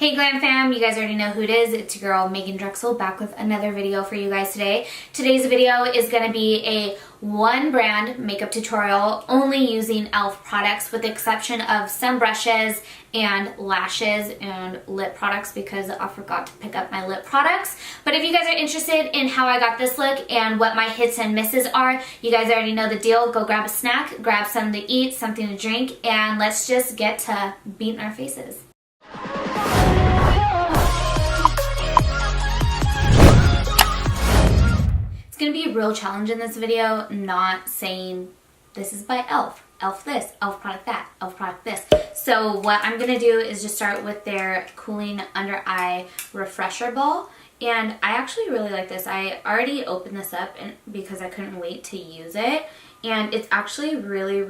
Hey Glam Fam, you guys already know who it is. It's your girl Megan Drexel back with another video for you guys today. Today's video is going to be a one brand makeup tutorial only using E.L.F products with the exception of some brushes and lashes and lip products because I forgot to pick up my lip products. But if you guys are interested in how I got this look and what my hits and misses are, you guys already know the deal. Go grab a snack, grab something to eat, something to drink, and let's just get to beating our faces. It's going to be a real challenge in this video, not saying this is by E.L.F. E.L.F this, E.L.F product that, E.L.F product this. So what I'm going to do is just start with their Cooling Under Eye Refresher Ball. And I actually really like this. I already opened this up because I couldn't wait to use it. And it's actually really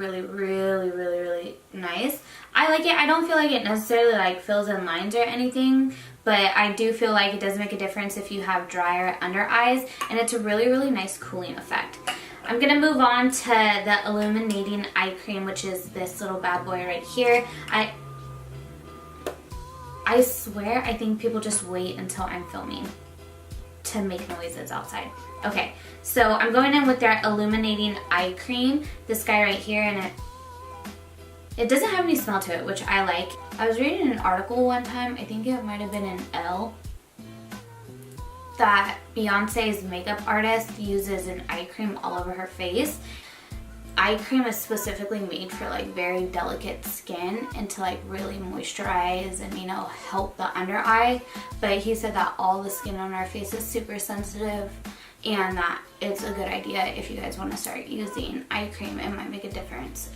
nice. I like it. I don't feel like it necessarily like fills in lines or anything, but I do feel like it does make a difference if you have drier under eyes, and it's a really nice cooling effect. I'm going to move on to the Illuminating Eye Cream, which is this little bad boy right here. I swear I think people just wait until I'm filming to make noises outside. Okay, so I'm going in with their Illuminating Eye Cream, this guy right here, and it doesn't have any smell to it, which I like. I was reading an article one time, I think it might have been in Elle, that Beyonce's makeup artist uses an eye cream all over her face. Eye cream is specifically made for like very delicate skin and to like really moisturize and, you know, help the under eye. But he said that all the skin on our face is super sensitive and that it's a good idea if you guys want to start using eye cream. It might make a difference.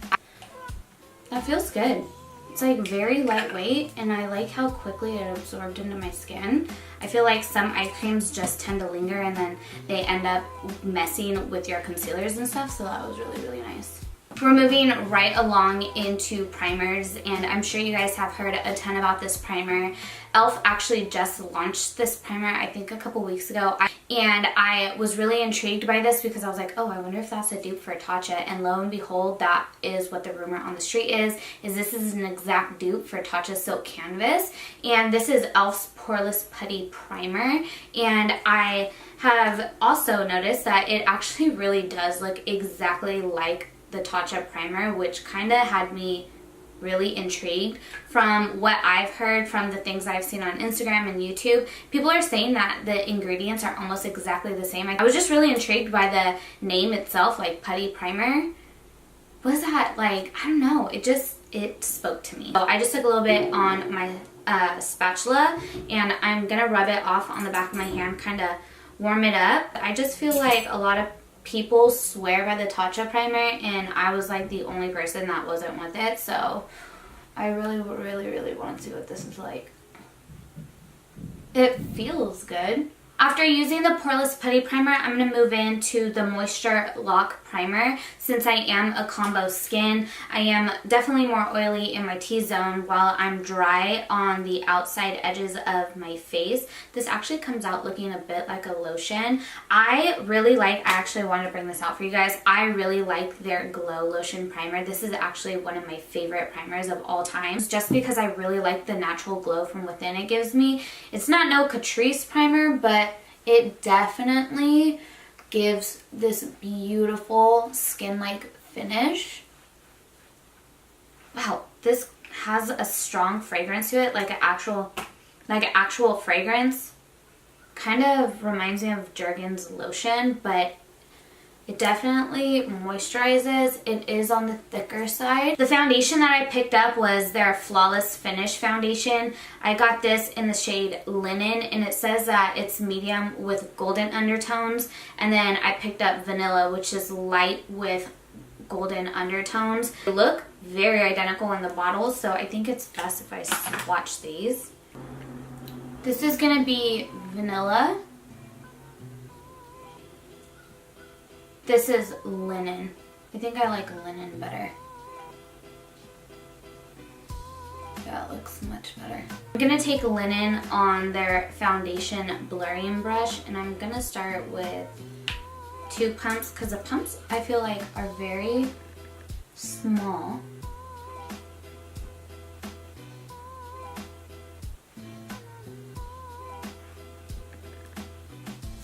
That feels good. It's like very lightweight and I like how quickly it absorbed into my skin. I feel like some eye creams just tend to linger and then they end up messing with your concealers and stuff, so that was really nice. We're moving right along into primers, and I'm sure you guys have heard a ton about this primer. E.L.F actually just launched this primer I think a couple weeks ago, and I was really intrigued by this because I was like, oh, I wonder if that's a dupe for Tatcha, and lo and behold, that is what the rumor on the street is this is an exact dupe for Tatcha Silk Canvas, and this is E.L.F's Poreless Putty Primer, and I have also noticed that it actually really does look exactly like the Tatcha primer, which kind of had me really intrigued. From what I've heard from the things I've seen on Instagram and YouTube, people are saying that the ingredients are almost exactly the same. I was just really intrigued by the name itself, like Putty Primer. What is that? Like, I don't know, it spoke to me. So I just took a little bit on my spatula and I'm gonna rub it off on the back of my hand, kind of warm it up. I just feel like a lot of people swear by the Tatcha primer and I was like the only person that wasn't with it, so I really want to see what this is like. It feels good. After using the Poreless Putty Primer, I'm going to move into the Moisture Lock Primer. Since I am a combo skin, I am definitely more oily in my T-zone while I'm dry on the outside edges of my face. This actually comes out looking a bit like a lotion. I actually wanted to bring this out for you guys. I really like their Glow Lotion Primer. This is actually one of my favorite primers of all time, just because I really like the natural glow from within it gives me. It's not no Catrice primer, but it definitely gives this beautiful skin-like finish. Wow, this has a strong fragrance to it, like an actual fragrance. Kind of reminds me of Jergens lotion, but it definitely moisturizes. It is on the thicker side. The foundation that I picked up was their Flawless Finish foundation. I got this in the shade Linen, and it says that it's medium with golden undertones. And then I picked up Vanilla, which is light with golden undertones. They look very identical in the bottles, so I think it's best if I swatch these. This is gonna be Vanilla. This is Linen. I think I like Linen better. Yeah, it looks much better. I'm gonna take Linen on their foundation blurring brush, and I'm gonna start with 2 pumps because the pumps I feel like are very small.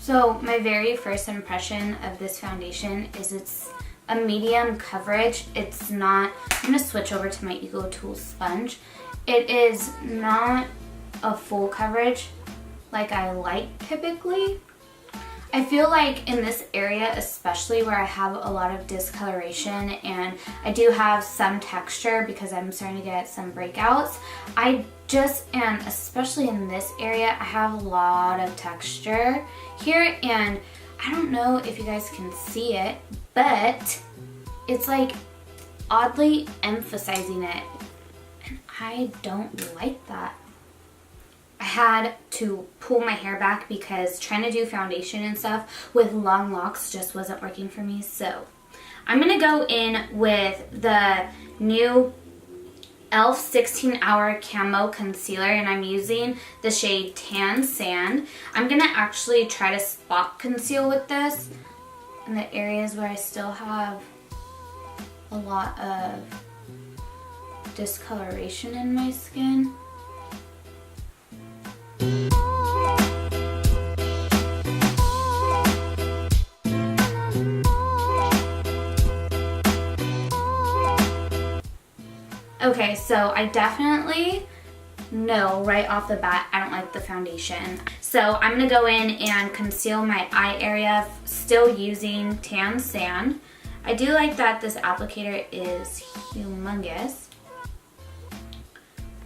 So my very first impression of this foundation is it's a medium coverage. It's not, I'm going to switch over to my Ego Tool sponge. It is not a full coverage like I like typically. I feel like in this area, especially where I have a lot of discoloration and I do have some texture because I'm starting to get some breakouts, I just, and especially in this area, I have a lot of texture here, and I don't know if you guys can see it, but it's like oddly emphasizing it, and I don't like that. I had to pull my hair back because trying to do foundation and stuff with long locks just wasn't working for me. So I'm going to go in with the new E.L.F 16 Hour Camo Concealer, and I'm using the shade Tan Sand. I'm going to actually try to spot conceal with this in the areas where I still have a lot of discoloration in my skin. Okay, so I definitely know right off the bat I don't like the foundation. So I'm going to go in and conceal my eye area, still using Tan Sand. I do like that this applicator is humongous.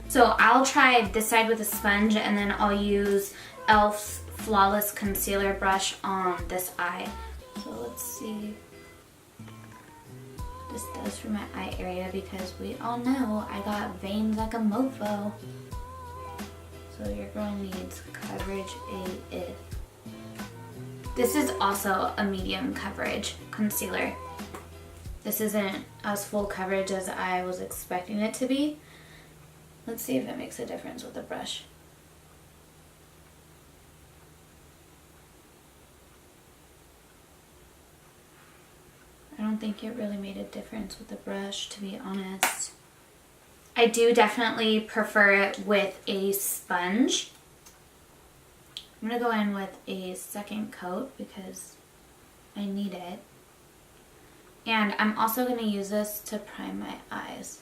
So I'll try this side with a sponge, and then I'll use E.L.F's Flawless Concealer brush on this eye. So let's see what this does for my eye area, because we all know I got veins like a mofo. So your girl needs coverage AF. This is also a medium coverage concealer. This isn't as full coverage as I was expecting it to be. Let's see if it makes a difference with the brush. I don't think it really made a difference with the brush, to be honest. I do definitely prefer it with a sponge. I'm going to go in with a second coat because I need it. And I'm also going to use this to prime my eyes.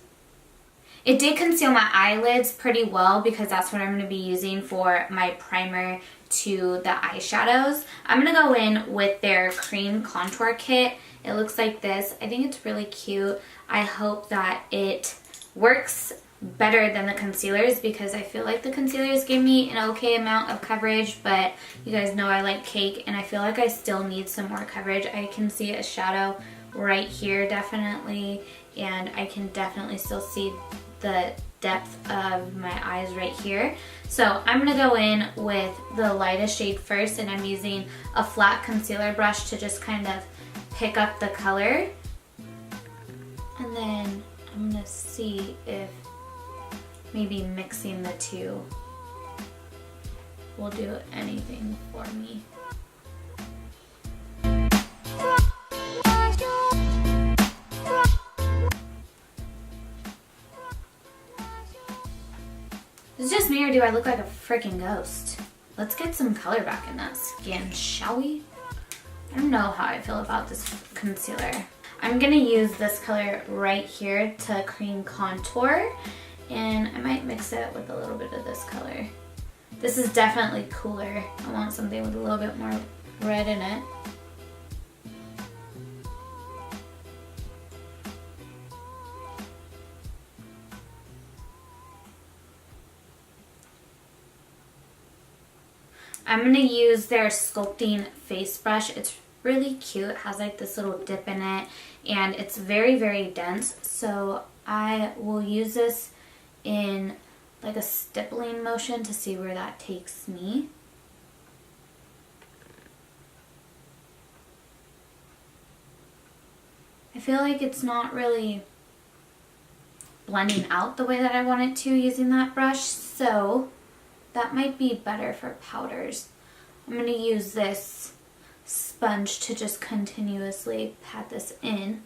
It did conceal my eyelids pretty well because that's what I'm going to be using for my primer to the eyeshadows. I'm going to go in with their cream contour kit. It looks like this. I think it's really cute. I hope that it works better than the concealers because I feel like the concealers give me an okay amount of coverage, but you guys know I like cake and I feel like I still need some more coverage. I can see a shadow right here definitely, and I can definitely still see the depth of my eyes right here. So I'm going to go in with the lightest shade first, and I'm using a flat concealer brush to just kind of pick up the color. And then I'm going to see if maybe mixing the two will do anything for me. Is it just me or do I look like a freaking ghost? Let's get some color back in that skin, shall we? I don't know how I feel about this concealer. I'm gonna use this color right here to cream contour, and I might mix it with a little bit of this color. This is definitely cooler. I want something with a little bit more red in it. I'm going to use their sculpting face brush. It's really cute. It has like this little dip in it, and it's very, very dense. So I will use this in like a stippling motion to see where that takes me. I feel like it's not really blending out the way that I want it to using that brush, so that might be better for powders. I'm going to use this sponge to just continuously pat this in.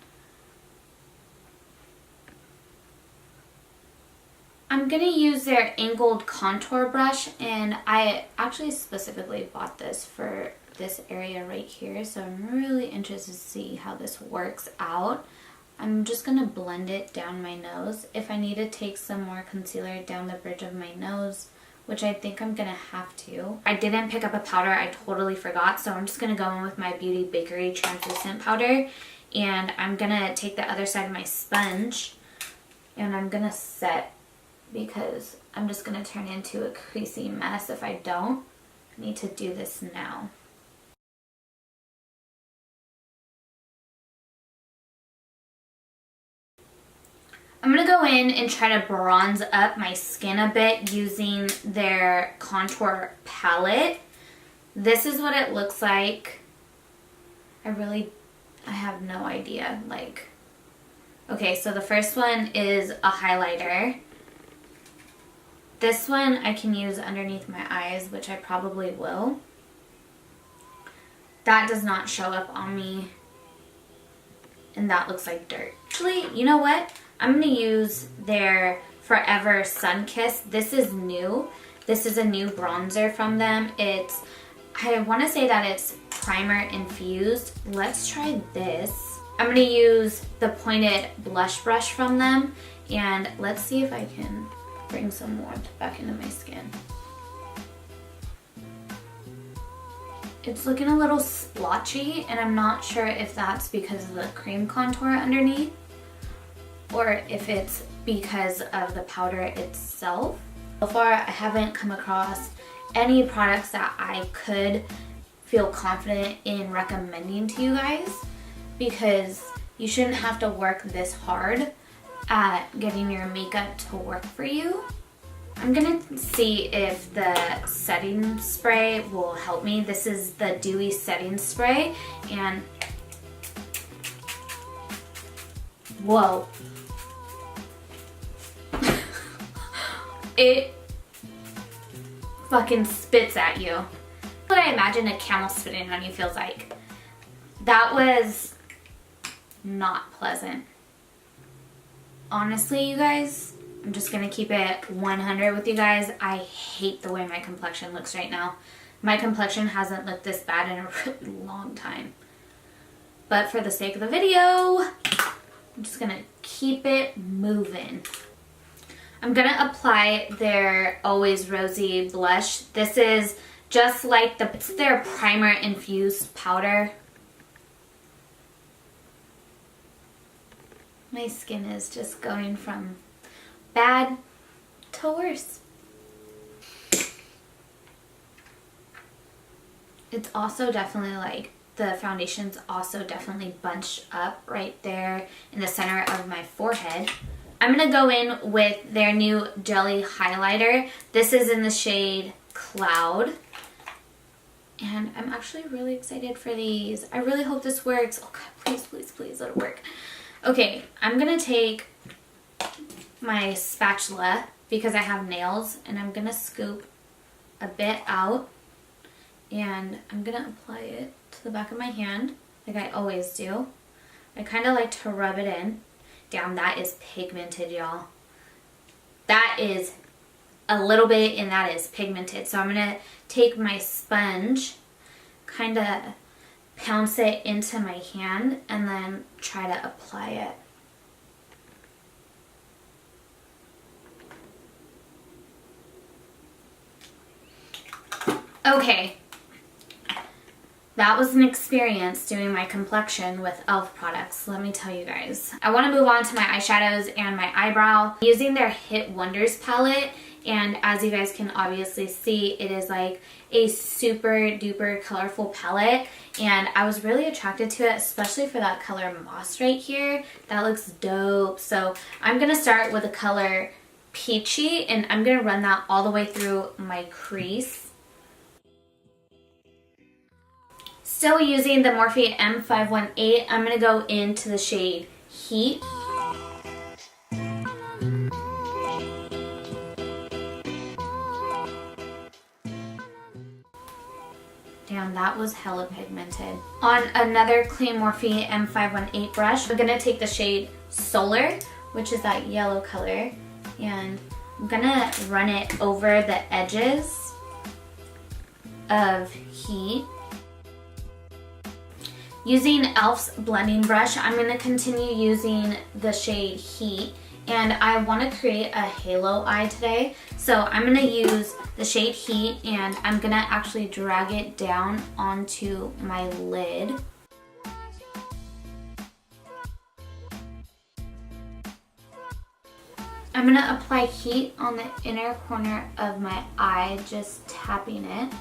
I'm going to use their angled contour brush, and I actually specifically bought this for this area right here, so I'm really interested to see how this works out. I'm just going to blend it down my nose. If I need to take some more concealer down the bridge of my nose, which I think I'm going to have to. I didn't pick up a powder, I totally forgot, so I'm just going to go in with my Beauty Bakery translucent powder, and I'm going to take the other side of my sponge and I'm going to set, because I'm just going to turn into a creasy mess if I don't. I need to do this now. I'm going to go in and try to bronze up my skin a bit using their contour palette. This is what it looks like. I have no idea. Like, okay, so the first one is a highlighter. This one I can use underneath my eyes, which I probably will. That does not show up on me, and that looks like dirt. Actually, you know what? I'm going to use their Forever Sunkissed. This is new. This is a new bronzer from them. I want to say that it's primer infused. Let's try this. I'm going to use the pointed blush brush from them, and let's see if I can bring some warmth back into my skin. It's looking a little splotchy, and I'm not sure if that's because of the cream contour underneath or if it's because of the powder itself. So far, I haven't come across any products that I could feel confident in recommending to you guys, because you shouldn't have to work this hard at getting your makeup to work for you. I'm gonna see if the setting spray will help me. This is the Dewy Setting Spray, and whoa. It fucking spits at you. What I imagine a camel spitting on you feels like. That was not pleasant. Honestly, you guys, I'm just gonna keep it 100 with you guys. I hate the way my complexion looks right now. My complexion hasn't looked this bad in a really long time. But for the sake of the video, I'm just gonna keep it moving. I'm gonna apply their Always Rosy blush. This is just like it's their primer infused powder. My skin is just going from bad to worse. It's also definitely like, the foundation's also definitely bunched up right there in the center of my forehead. I'm going to go in with their new Jelly Highlighter. This is in the shade Cloud. And I'm actually really excited for these. I really hope this works. Oh God, please, please, please let it work. Okay, I'm going to take my spatula, because I have nails, and I'm going to scoop a bit out. And I'm going to apply it to the back of my hand, like I always do. I kind of like to rub it in. Damn, that is pigmented, y'all. That is a little bit, and that is pigmented. So I'm going to take my sponge, kind of pounce it into my hand, and then try to apply it. Okay. That was an experience doing my complexion with E.L.F products, let me tell you guys. I want to move on to my eyeshadows and my eyebrow. I'm using their Hit Wonders palette, and as you guys can obviously see, it is like a super duper colorful palette, and I was really attracted to it, especially for that color Moss right here. That looks dope. So I'm going to start with the color Peachy, and I'm going to run that all the way through my crease. Still using the Morphe M518, I'm going to go into the shade Heat. Damn, that was hella pigmented. On another clean Morphe M518 brush, I'm going to take the shade Solar, which is that yellow color, and I'm going to run it over the edges of Heat. Using E.L.F's blending brush, I'm going to continue using the shade Heat, and I want to create a halo eye today. So I'm going to use the shade Heat, and I'm going to actually drag it down onto my lid. I'm going to apply heat on the inner corner of my eye, just tapping it.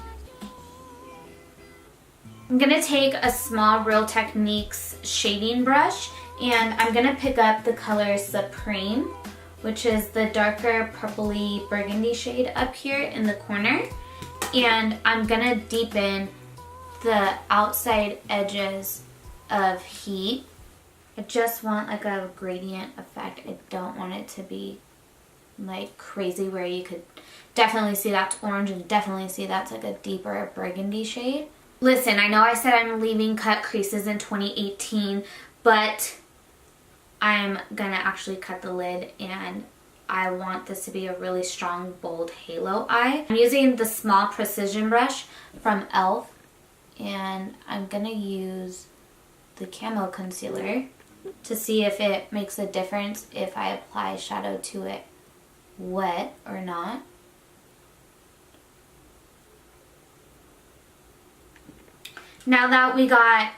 I'm going to take a small Real Techniques shading brush, and I'm going to pick up the color Supreme, which is the darker purpley burgundy shade up here in the corner. And I'm going to deepen the outside edges of Heat. I just want like a gradient effect. I don't want it to be like crazy where you could definitely see that's orange and definitely see that's like a deeper burgundy shade. Listen, I know I said I'm leaving cut creases in 2018, but I'm gonna actually cut the lid, and I want this to be a really strong, bold halo eye. I'm using the small precision brush from E.L.F, and I'm gonna use the camo concealer to see if it makes a difference if I apply shadow to it wet or not. Now that we got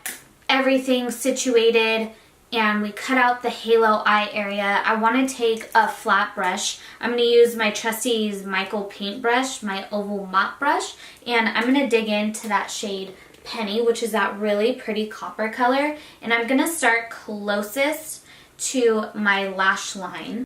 everything situated and we cut out the halo eye area, I want to take a flat brush. I'm going to use my trusty Michael paintbrush, my oval mop brush, and I'm going to dig into that shade Penny, which is that really pretty copper color, and I'm going to start closest to my lash line.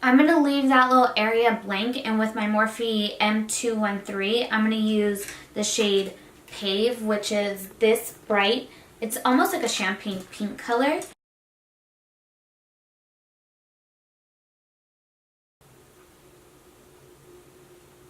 I'm going to leave that little area blank, and with my Morphe M213, I'm going to use the shade Pave, which is this bright. It's almost like a champagne pink color.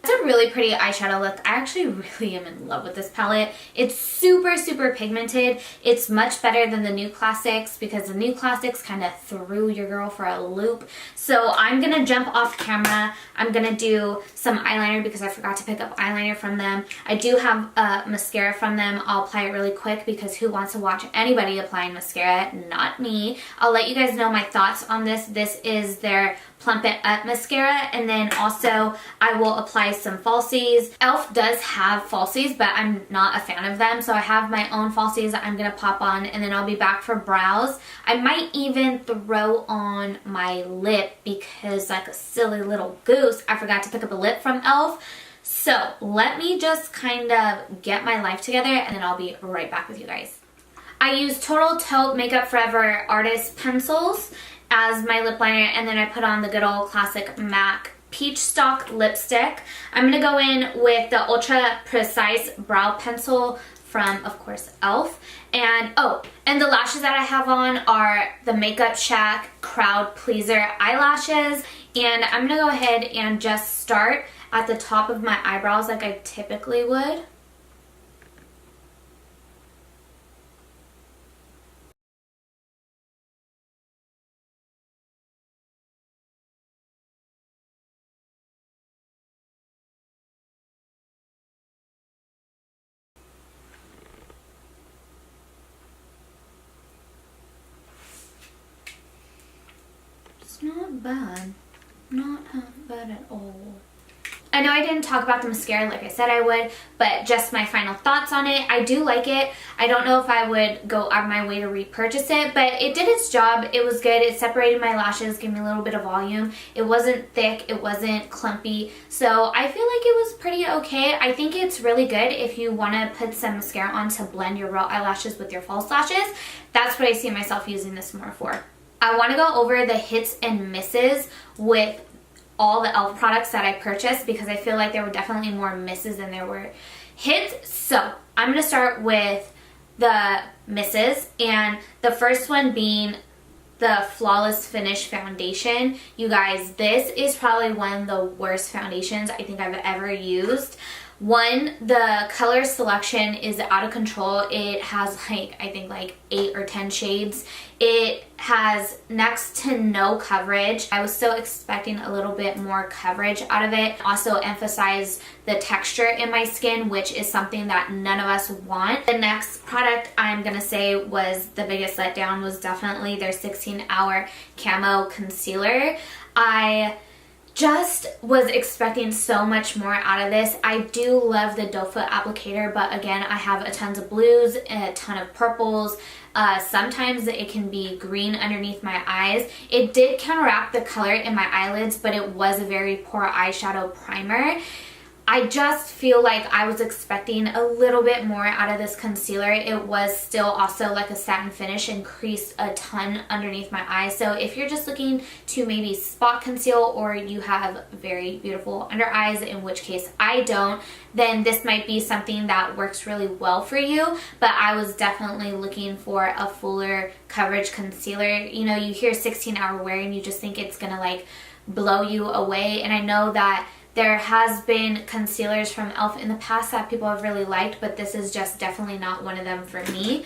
It's a really pretty eyeshadow look. I actually really am in love with this palette. It's super, super pigmented. It's much better than the New Classics because the New Classics kind of threw your girl for a loop. So I'm going to jump off camera. I'm going to do some eyeliner because I forgot to pick up eyeliner from them. I do have a mascara from them. I'll apply it really quick because who wants to watch anybody applying mascara? Not me. I'll let you guys know my thoughts on this. This is their Plump It Up mascara, and then also I will apply some falsies. E.L.F does have falsies, but I'm not a fan of them, so I have my own falsies that I'm going to pop on, and then I'll be back for brows. I might even throw on my lip because, like a silly little goose, I forgot to pick up a lip from E.L.F. So let me just kind of get my life together, and then I'll be right back with you guys. I use Total Taupe Makeup Forever Artist Pencils as my lip liner, and then I put on the good old classic MAC Peach Stock lipstick. I'm going to go in with the Ultra Precise Brow Pencil from, of course, E.L.F. And, oh, and the lashes that I have on are the Makeup Shack Crowd Pleaser eyelashes. And I'm going to go ahead and just start at the top of my eyebrows like I typically would. Not bad. Not bad at all. I know I didn't talk about the mascara like I said I would, but just my final thoughts on it. I do like it. I don't know if I would go out of my way to repurchase it, but it did its job. It was good. It separated my lashes, gave me a little bit of volume. It wasn't thick. It wasn't clumpy. So I feel like it was pretty okay. I think it's really good if you want to put some mascara on to blend your real eyelashes with your false lashes. That's what I see myself using this more for. I want to go over the hits and misses with all the E.L.F products that I purchased because I feel like there were definitely more misses than there were hits. So I'm going to start with the misses, and the first one being the Flawless Finish Foundation. You guys, this is probably one of the worst foundations I think I've ever used. One, the color selection is out of control. It has like, I think like 8 or 10 shades. It has next to no coverage. I was so expecting a little bit more coverage out of it. Also emphasize the texture in my skin, which is something that none of us want. The next product I'm gonna say was the biggest letdown was definitely their 16-hour camo concealer. I just was expecting so much more out of this. I do love the doe foot applicator, but again, I have a tons of blues, a ton of purples. Sometimes it can be green underneath my eyes. It did counteract the color in my eyelids, but it was a very poor eyeshadow primer. I just feel like I was expecting a little bit more out of this concealer. It was still also like a satin finish and creased a ton underneath my eyes. So if you're just looking to maybe spot conceal, or you have very beautiful under eyes, in which case I don't, then this might be something that works really well for you. But I was definitely looking for a fuller coverage concealer. You know, you hear 16-hour wear and you just think it's gonna like blow you away. And I know that there has been concealers from E.L.F. in the past that people have really liked, but this is just definitely not one of them for me.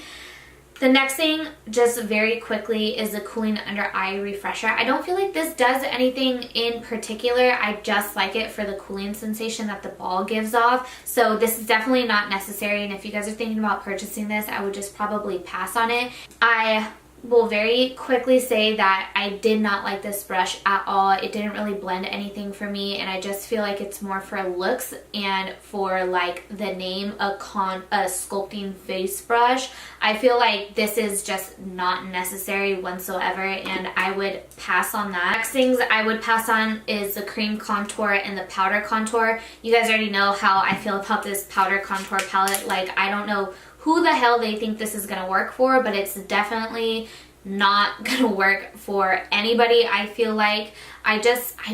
The next thing, just very quickly, is the Cooling Under Eye Refresher. I don't feel like this does anything in particular. I just like it for the cooling sensation that the ball gives off. So this is definitely not necessary, and if you guys are thinking about purchasing this, I would just probably pass on it. I will very quickly say that I did not like this brush at all. It didn't really blend anything for me, and I just feel like it's more for looks and for like the name, a sculpting face brush. I feel like this is just not necessary whatsoever, and I would pass on that. Next things I would pass on is the cream contour and the powder contour. You guys already know how I feel about this powder contour palette. Like, I don't know who the hell they think this is gonna work for, but it's definitely not gonna work for anybody. I feel like I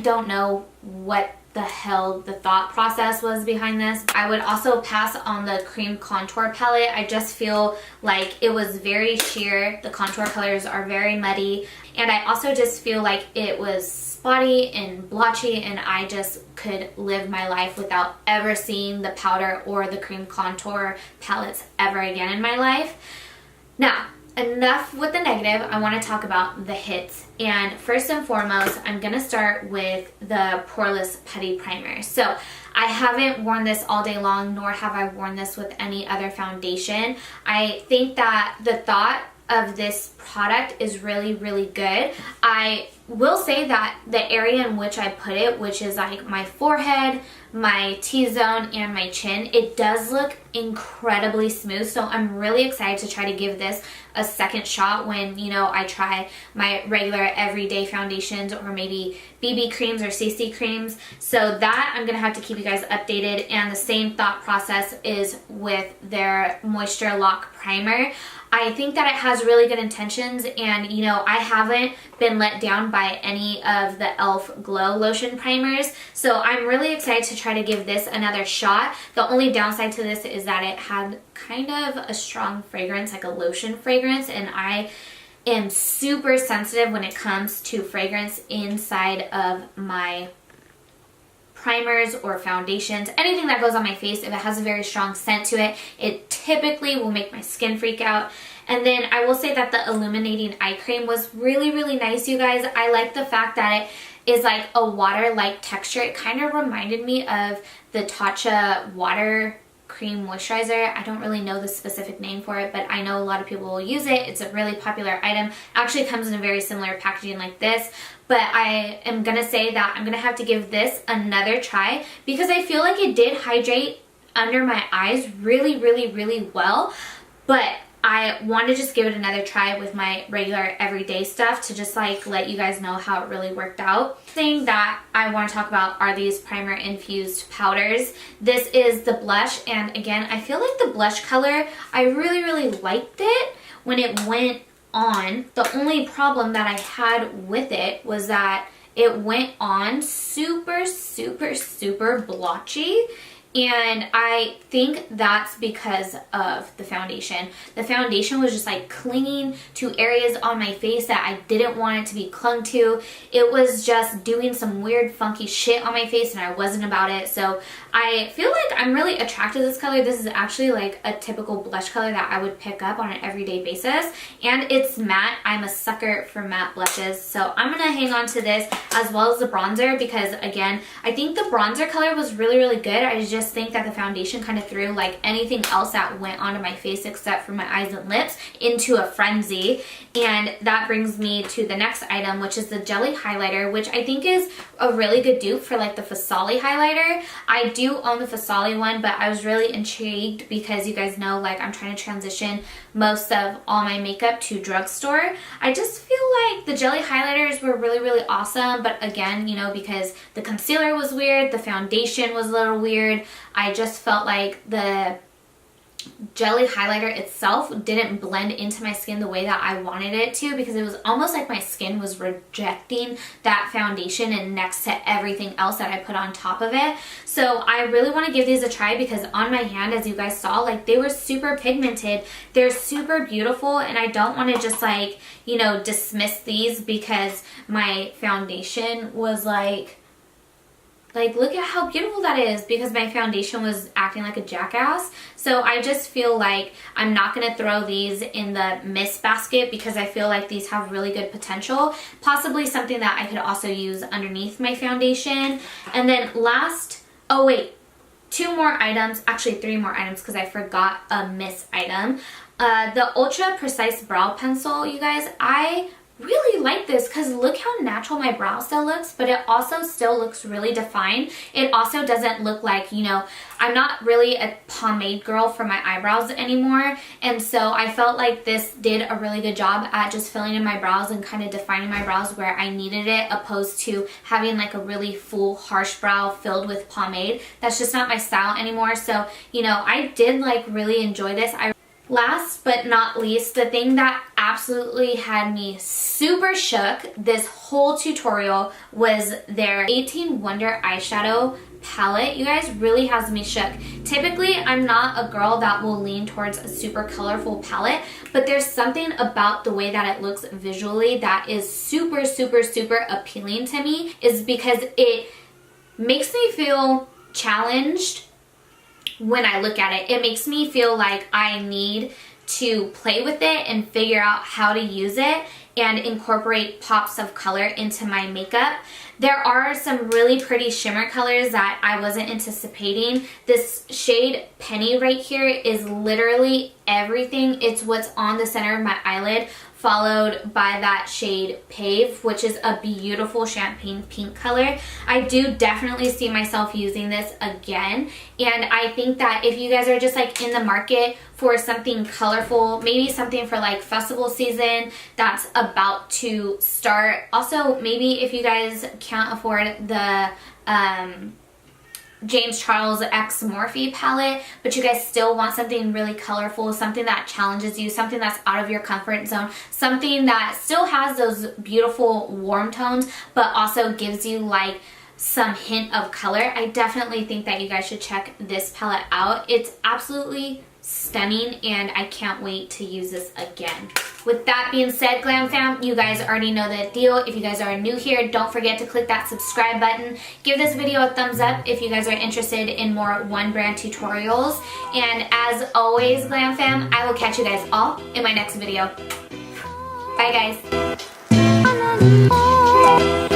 don't know what the hell the thought process was behind this. I would also pass on the cream contour palette. I just feel like it was very sheer. The contour colors are very muddy, and I also just feel like it was spotty and blotchy, and I just could live my life without ever seeing the powder or the cream contour palettes ever again in my life. Now, enough with the negative. I want to talk about the hits. And first and foremost, I'm going to start with the Poreless Putty Primer. So I haven't worn this all day long, nor have I worn this with any other foundation. I think that the thought of this product is really, really good. I will say that the area in which I put it, which is like my forehead, my T-zone, and my chin, it does look incredibly smooth. So I'm really excited to try to give this a second shot when, you know, I try my regular everyday foundations, or maybe BB creams or CC creams. So that I'm gonna have to keep you guys updated. And the same thought process is with their Moisture Lock Primer. I think that it has really good intentions, and you know, I haven't been let down by any of the E.L.F. Glow Lotion primers, so I'm really excited to try to give this another shot. The only downside to this is that it had kind of a strong fragrance, like a lotion fragrance, and I am super sensitive when it comes to fragrance inside of my primers or foundations. Anything that goes on my face, if it has a very strong scent to it, it typically will make my skin freak out. And then I will say that the illuminating eye cream was really, really nice, you guys. I like the fact that it is like a water-like texture. It kind of reminded me of the Tatcha water cream moisturizer. I don't really know the specific name for it, but I know a lot of people will use it. It's a really popular item. Actually, it comes in a very similar packaging like this. But I am gonna say that I'm gonna have to give this another try, because I feel like it did hydrate under my eyes really, really, really well. But I want to just give it another try with my regular everyday stuff to just like let you guys know how it really worked out. Thing that I want to talk about are these primer infused powders. This is the blush, and again, I feel like the blush color, I really, really liked it when it went on. The only problem that I had with it was that it went on super, super, super blotchy. And I think that's because of the foundation. The foundation was just like clinging to areas on my face that I didn't want it to be clung to. It was just doing some weird funky shit on my face and I wasn't about it. So I feel like I'm really attracted to this color. This is actually like a typical blush color that I would pick up on an everyday basis. And it's matte. I'm a sucker for matte blushes. So I'm going to hang on to this as well as the bronzer because, again, I think the bronzer color was really, really good. I just think that the foundation kind of threw like anything else that went onto my face except for my eyes and lips into a frenzy. And that brings me to the next item, which is the jelly highlighter, which I think is a really good dupe for like the Fasali highlighter. I do own the Fasali one, but I was really intrigued because you guys know like I'm trying to transition most of all my makeup to drugstore. I just feel like the jelly highlighters were really, really awesome, but again, you know, because the concealer was weird, the foundation was a little weird, I just felt like the jelly highlighter itself didn't blend into my skin the way that I wanted it to, because it was almost like my skin was rejecting that foundation and next to everything else that I put on top of it. So I really want to give these a try because on my hand, as you guys saw, like they were super pigmented. They're super beautiful and I don't want to just like, you know, dismiss these because my foundation was like look at how beautiful that is, because my foundation was acting like a jackass. So I just feel like I'm not going to throw these in the miss basket because I feel like these have really good potential. Possibly something that I could also use underneath my foundation. And then last, oh wait, 2 more items, actually 3 more items because I forgot a miss item. The Ultra Precise Brow Pencil, you guys, I really like this because look how natural my brow still looks, but it also still looks really defined. It also doesn't look like, you know, I'm not really a pomade girl for my eyebrows anymore, and so I felt like this did a really good job at just filling in my brows and kind of defining my brows where I needed it, opposed to having like a really full harsh brow filled with pomade. That's just not my style anymore. So, you know, I did like really enjoy this. Last but not least, the thing that absolutely had me super shook this whole tutorial was their 18 Wonder eyeshadow palette. You guys, really has me shook. Typically, I'm not a girl that will lean towards a super colorful palette, but there's something about the way that it looks visually that is super, super, super appealing to me, is because it makes me feel challenged. When I look at it, it makes me feel like I need to play with it and figure out how to use it and incorporate pops of color into my makeup. There are some really pretty shimmer colors that I wasn't anticipating. This shade Penny right here is literally everything. It's what's on the center of my eyelid, followed by that shade Pave, which is a beautiful champagne pink color. I do definitely see myself using this again, and I think that if you guys are just like in the market for something colorful, maybe something for like festival season that's about to start. Also, maybe if you guys can't afford the James Charles X Morphe palette, but you guys still want something really colorful, something that challenges you, something that's out of your comfort zone, something that still has those beautiful warm tones, but also gives you like some hint of color, I definitely think that you guys should check this palette out. It's absolutely stunning and I can't wait to use this again. With that being said, Glam Fam, you guys already know the deal. If you guys are new here, don't forget to click that subscribe button. Give this video a thumbs up if you guys are interested in more one brand tutorials. And as always, Glam Fam, I will catch you guys all in my next video. Bye guys.